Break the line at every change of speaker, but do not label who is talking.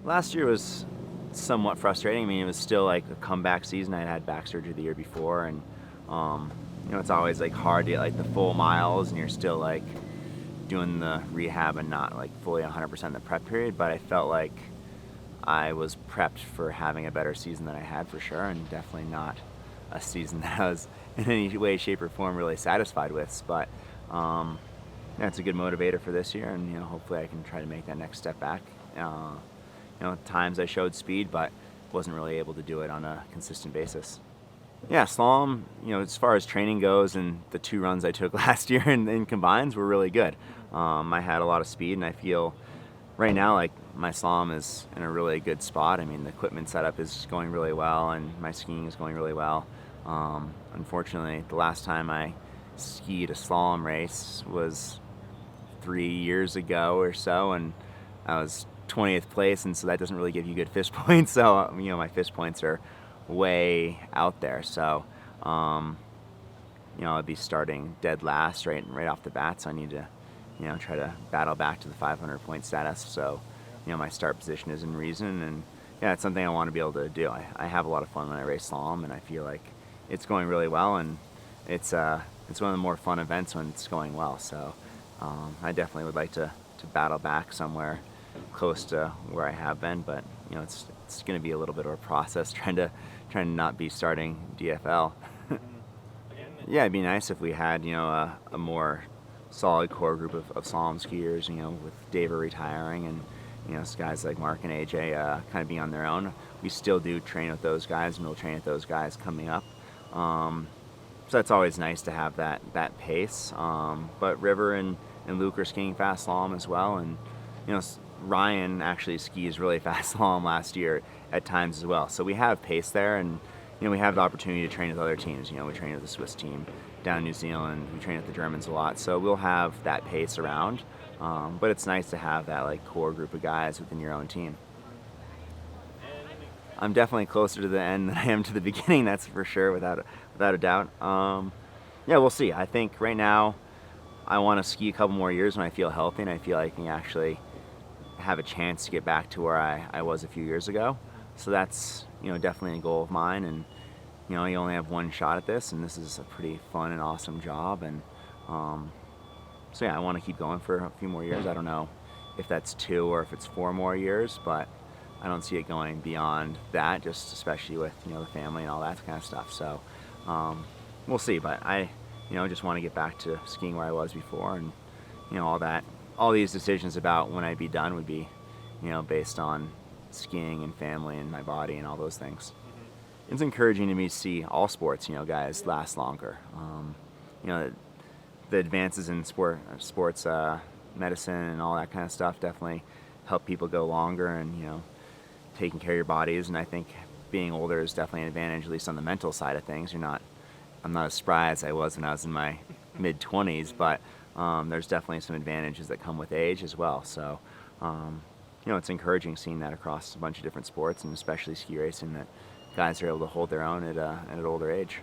Last year was somewhat frustrating. I mean, it was still like a comeback season. I had back surgery the year before, and it's always like hard to get like the full miles, and you're still like doing the rehab and not like fully 100% the prep period. But I felt like I was prepped for having a better season than I had for sure, and definitely not a season that I was in any way, shape, or form really satisfied with. But yeah, it's a good motivator for this year, and hopefully I can try to make that next step back. At times I showed speed, but wasn't really able to do it on a consistent basis. Yeah, slalom, as far as training goes, and the 2 runs I took last year in combines were really good. I had a lot of speed, and I feel right now like my slalom is in a really good spot. I mean, the equipment setup is going really well, and my skiing is going really well. Unfortunately, the last time I skied a slalom race was 3 years ago or so, and I was 20th place, and so that doesn't really give you good FIS points. So my FIS points are way out there. So I'd be starting dead last right off the bat. So I need to try to battle back to the 500 point status. So my start position is in reason, and yeah, it's something I want to be able to do. I have a lot of fun when I race slalom, and I feel like it's going really well, and it's one of the more fun events when it's going well. So I definitely would like to battle back somewhere close to where I have been, but it's going to be a little bit of a process trying to not be starting DFL. Yeah, it'd be nice if we had a more solid core group of slalom skiers. With David retiring, and guys like Mark and AJ kind of being on their own. We still do train with those guys, and we'll train with those guys coming up. So that's always nice to have that pace. But River and Luke are skiing fast slalom as well, and Ryan actually skis really fast slalom last year at times as well. So we have pace there, and we have the opportunity to train with other teams. We train with the Swiss team down in New Zealand. We train with the Germans a lot, so we'll have that pace around. But it's nice to have that like core group of guys within your own team. I'm definitely closer to the end than I am to the beginning. That's for sure, without a doubt. Yeah, we'll see. I think right now I want to ski a couple more years when I feel healthy, and I feel I can actually have a chance to get back to where I was a few years ago. So that's definitely a goal of mine, and you only have one shot at this, and this is a pretty fun and awesome job, and so yeah, I want to keep going for a few more years. I don't know if that's 2 or if it's 4 more years, but I don't see it going beyond that, just especially with the family and all that kind of stuff. So we'll see, but I just want to get back to skiing where I was before, and all these decisions about when I'd be done would be based on skiing and family and my body and all those things. It's encouraging to me to see all sports guys last longer. The advances in sports medicine and all that kind of stuff definitely help people go longer, and taking care of your bodies. And I think being older is definitely an advantage, at least on the mental side of things. I'm not as spry as I was when I was in my mid-20s, but there's definitely some advantages that come with age as well. So it's encouraging seeing that across a bunch of different sports, and especially ski racing, that guys are able to hold their own at an older age.